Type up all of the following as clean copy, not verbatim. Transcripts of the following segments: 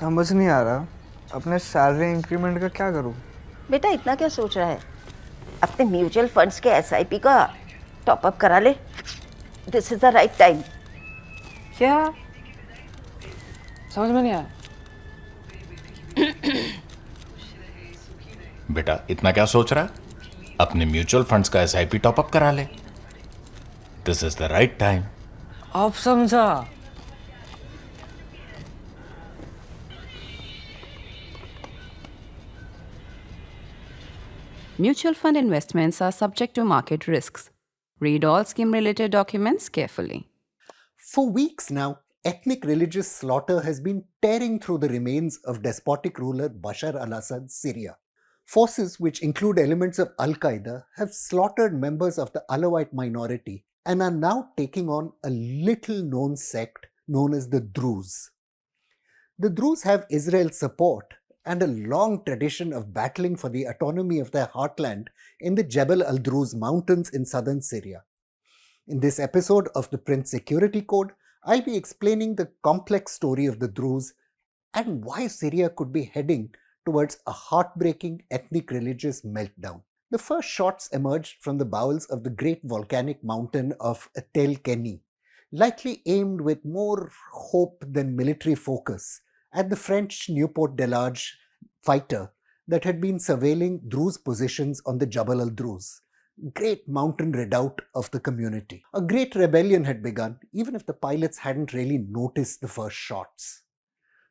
समझ नहीं आ रहा अपने सैलरी इंक्रीमेंट का क्या करूं। बेटा इतना क्या सोच रहा है? अपने म्यूचुअल फंड्स के एसआईपी का टॉप अप करा ले। This is the right time. क्या? समझ में नहीं आया। बेटा इतना क्या सोच रहा है? अपने म्यूचुअल फंड्स का एसआईपी टॉपअप करा ले। This is the right time. अब समझा। Mutual fund investments are subject to market risks. Read all scheme related documents carefully. For weeks now, ethnic religious slaughter has been tearing through the remains of despotic ruler Bashar al-Assad's Syria. Forces which include elements of Al-Qaeda have slaughtered members of the Alawite minority and are now taking on a little known sect known as the Druze. The Druze have Israel's support and a long tradition of battling for the autonomy of their heartland in the Jebel al-Druze mountains in southern Syria. In this episode of the Print Security Code, I'll be explaining the complex story of the Druze and why Syria could be heading towards a heartbreaking ethnic religious meltdown. The first shots emerged from the bowels of the great volcanic mountain of Tel Keni, likely aimed with more hope than military focus at the French Nieuport Delage fighter that had been surveilling Druze positions on the Jabal al-Druze, great mountain redoubt of the community. A great rebellion had begun, even if the pilots hadn't really noticed the first shots.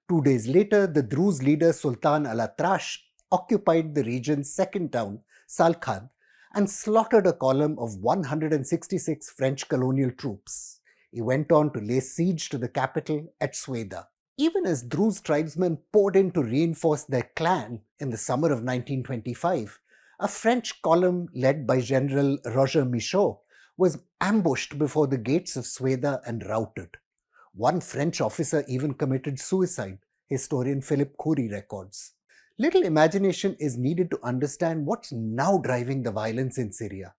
2 days later, the Druze leader Sultan al-Atrash occupied the region's second town, Salkhad, and slaughtered a column of 166 French colonial troops. He went on to lay siege to the capital at Sweda. Even as Druze tribesmen poured in to reinforce their clan in the summer of 1925, a French column led by General Roger Michaud was ambushed before the gates of Sweda and routed. One French officer even committed suicide, historian Philip Khoury records. Little imagination is needed to understand what's now driving the violence in Syria.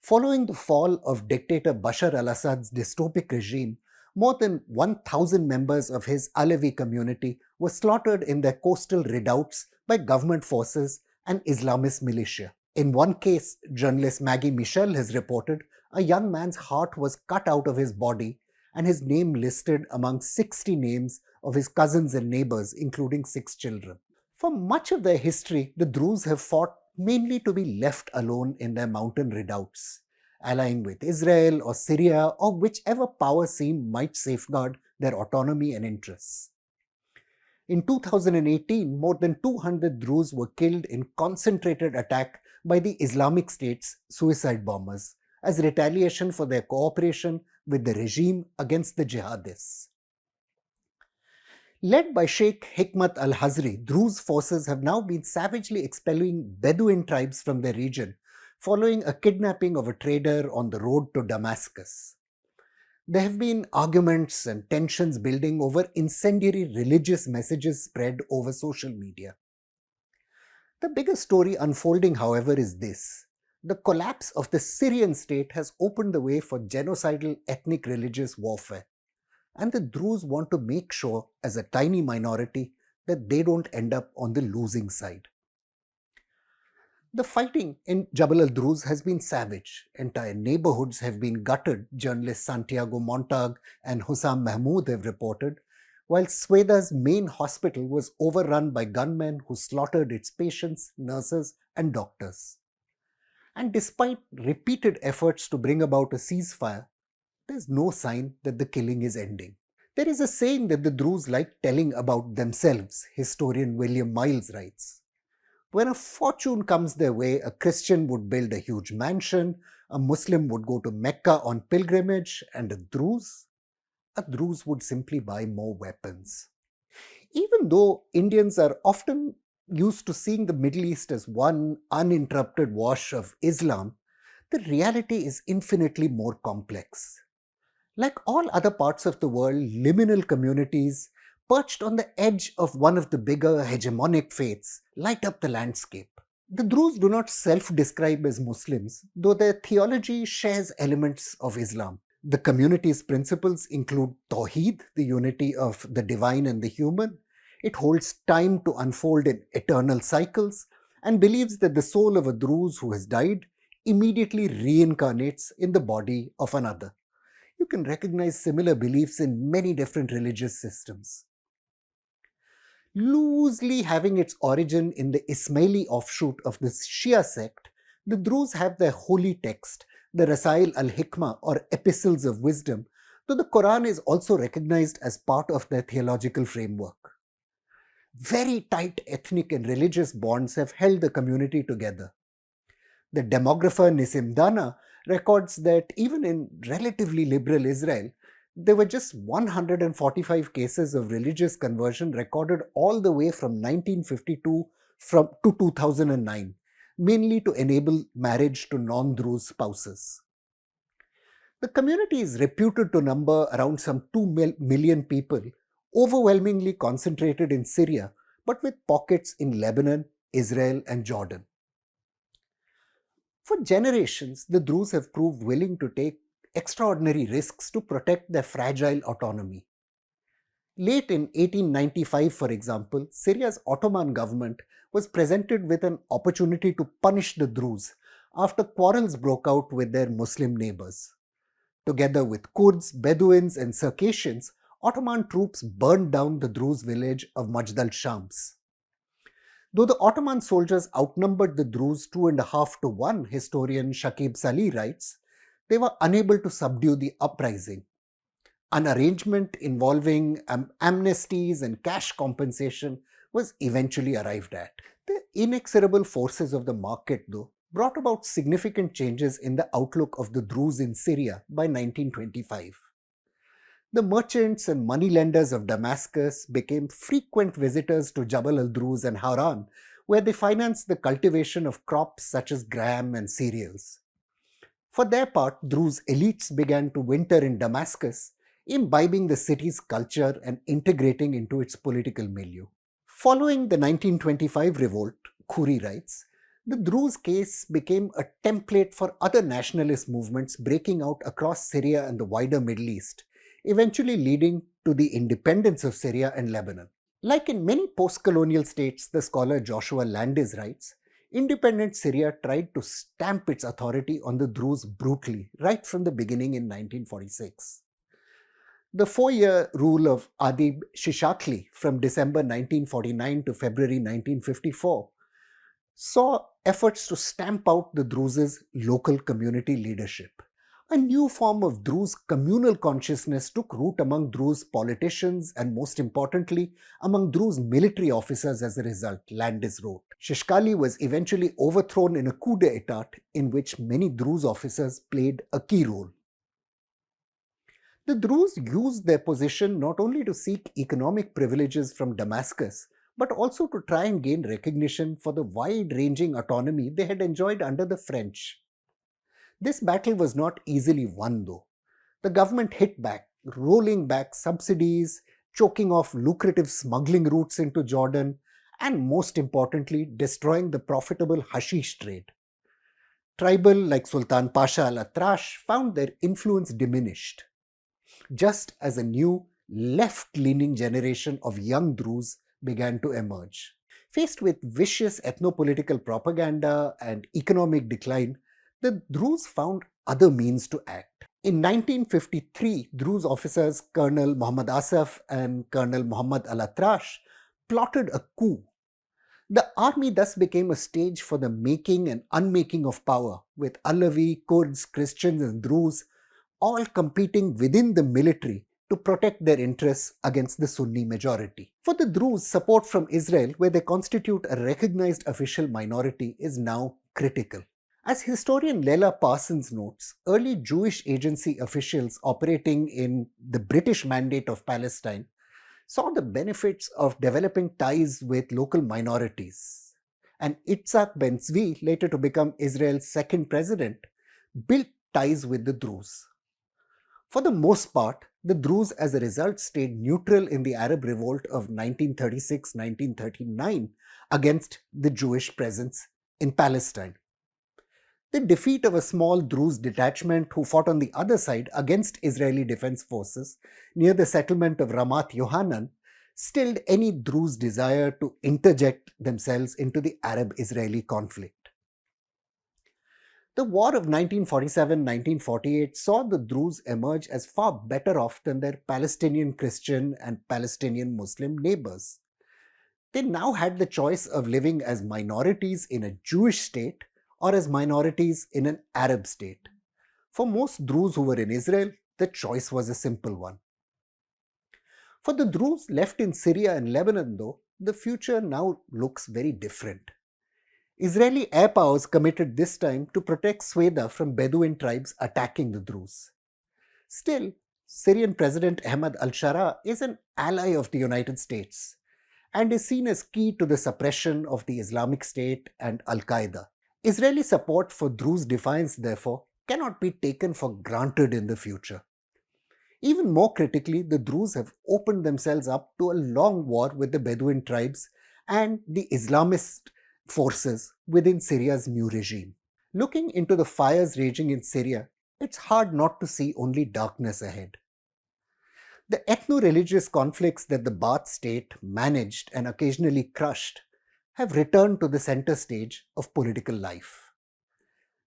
Following the fall of dictator Bashar al-Assad's dystopic regime, more than 1,000 members of his Alevi community were slaughtered in their coastal redoubts by government forces and Islamist militia. In one case, journalist Maggie Michel has reported, a young man's heart was cut out of his body and his name listed among 60 names of his cousins and neighbors, including 6 children. For much of their history, the Druze have fought mainly to be left alone in their mountain redoubts, allying with Israel or Syria or whichever power seemed might safeguard their autonomy and interests. In 2018, more than 200 Druze were killed in concentrated attack by the Islamic State's suicide bombers as retaliation for their cooperation with the regime against the jihadists. Led by Sheikh Hikmat al-Hazri, Druze forces have now been savagely expelling Bedouin tribes from their region following a kidnapping of a trader on the road to Damascus. There have been arguments and tensions building over incendiary religious messages spread over social media. The bigger story unfolding, however, is this. The collapse of the Syrian state has opened the way for genocidal ethnic religious warfare. And the Druze want to make sure, as a tiny minority, that they don't end up on the losing side. The fighting in Jabal al-Druze has been savage. Entire neighborhoods have been gutted, journalists Santiago Montag and Hussam Mahmoud have reported, while Sweda's main hospital was overrun by gunmen who slaughtered its patients, nurses, and doctors. And despite repeated efforts to bring about a ceasefire, there's no sign that the killing is ending. There is a saying that the Druze like telling about themselves, historian William Miles writes. When a fortune comes their way, a Christian would build a huge mansion, a Muslim would go to Mecca on pilgrimage, and a Druze would simply buy more weapons. Even though Indians are often used to seeing the Middle East as one uninterrupted wash of Islam, the reality is infinitely more complex. Like all other parts of the world, liminal communities perched on the edge of one of the bigger hegemonic faiths light up the landscape. The Druze do not self-describe as Muslims, though their theology shares elements of Islam. The community's principles include Tawheed, the unity of the divine and the human, It holds time to unfold in eternal cycles and believes that the soul of a Druze who has died immediately reincarnates in the body of another. You can recognize similar beliefs in many different religious systems. Loosely having its origin in the Ismaili offshoot of the Shia sect, the Druze have their holy text, the Rasail al-Hikmah or Epistles of Wisdom, though the Quran is also recognized as part of their theological framework. Very tight ethnic and religious bonds have held the community together. The demographer Nissim Dana records that even in relatively liberal Israel, there were just 145 cases of religious conversion recorded all the way from 1952 to 2009, mainly to enable marriage to non-Druze spouses. The community is reputed to number around some 2 million people, overwhelmingly concentrated in Syria, but with pockets in Lebanon, Israel, and Jordan. For generations, the Druze have proved willing to take extraordinary risks to protect their fragile autonomy. Late in 1895, for example, Syria's Ottoman government was presented with an opportunity to punish the Druze after quarrels broke out with their Muslim neighbors. Together with Kurds, Bedouins, and Circassians, Ottoman troops burned down the Druze village of Majd al-Shams. Though the Ottoman soldiers outnumbered the Druze 2.5 to 1, historian Shakib Salih writes, they were unable to subdue the uprising. An arrangement involving amnesties and cash compensation was eventually arrived at. The inexorable forces of the market, though, brought about significant changes in the outlook of the Druze in Syria by 1925. The merchants and moneylenders of Damascus became frequent visitors to Jabal al-Druze and Haran, where they financed the cultivation of crops such as gram and cereals. For their part, Druze elites began to winter in Damascus, imbibing the city's culture and integrating into its political milieu. Following the 1925 revolt, Khoury writes, the Druze case became a template for other nationalist movements breaking out across Syria and the wider Middle East, eventually leading to the independence of Syria and Lebanon. Like in many post-colonial states, the scholar Joshua Landis writes, independent Syria tried to stamp its authority on the Druze brutally right from the beginning in 1946. The 4-year rule of Adib Shishakli from December 1949 to February 1954 saw efforts to stamp out the Druze's local community leadership. A new form of Druze communal consciousness took root among Druze politicians and, most importantly, among Druze military officers as a result, Landis wrote. Shishkali was eventually overthrown in a coup d'etat in which many Druze officers played a key role. The Druze used their position not only to seek economic privileges from Damascus, but also to try and gain recognition for the wide-ranging autonomy they had enjoyed under the French. This battle was not easily won, though. The government hit back, rolling back subsidies, choking off lucrative smuggling routes into Jordan, and most importantly, destroying the profitable hashish trade. Tribal like Sultan Pasha al-Atrash found their influence diminished, just as a new left-leaning generation of young Druze began to emerge. Faced with vicious ethno-political propaganda and economic decline, the Druze found other means to act. In 1953, Druze officers Colonel Muhammad Asaf and Colonel Muhammad al-Atrash plotted a coup. The army thus became a stage for the making and unmaking of power, with Alevi, Kurds, Christians and Druze all competing within the military to protect their interests against the Sunni majority. For the Druze, support from Israel, where they constitute a recognized official minority, is now critical. As historian Leila Parsons notes, early Jewish agency officials operating in the British Mandate of Palestine saw the benefits of developing ties with local minorities. And Itzhak Ben-Zvi, later to become Israel's second president, built ties with the Druze. For the most part, the Druze as a result stayed neutral in the Arab revolt of 1936-1939 against the Jewish presence in Palestine. The defeat of a small Druze detachment who fought on the other side against Israeli defense forces near the settlement of Ramat Yohanan stilled any Druze desire to interject themselves into the Arab-Israeli conflict. The war of 1947-1948 saw the Druze emerge as far better off than their Palestinian Christian and Palestinian Muslim neighbors. They now had the choice of living as minorities in a Jewish state or as minorities in an Arab state. For most Druze who were in Israel, the choice was a simple one. For the Druze left in Syria and Lebanon, though, the future now looks very different. Israeli air powers committed this time to protect Sweda from Bedouin tribes attacking the Druze. Still, Syrian President Ahmad al-Shara is an ally of the United States and is seen as key to the suppression of the Islamic State and Al-Qaeda. Israeli support for Druze defiance, therefore, cannot be taken for granted in the future. Even more critically, the Druze have opened themselves up to a long war with the Bedouin tribes and the Islamist forces within Syria's new regime. Looking into the fires raging in Syria, it's hard not to see only darkness ahead. The ethno-religious conflicts that the Baath state managed and occasionally crushed have returned to the center stage of political life.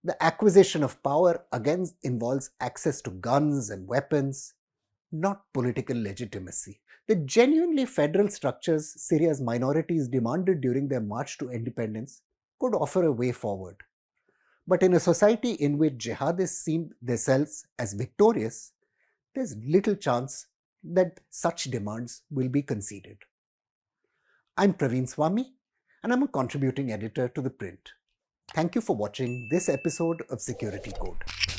The acquisition of power again involves access to guns and weapons, not political legitimacy. The genuinely federal structures Syria's minorities demanded during their march to independence could offer a way forward. But in a society in which jihadists see themselves as victorious, there's little chance that such demands will be conceded. I'm Praveen Swami, and I'm a contributing editor to ThePrint. Thank you for watching this episode of Security Code.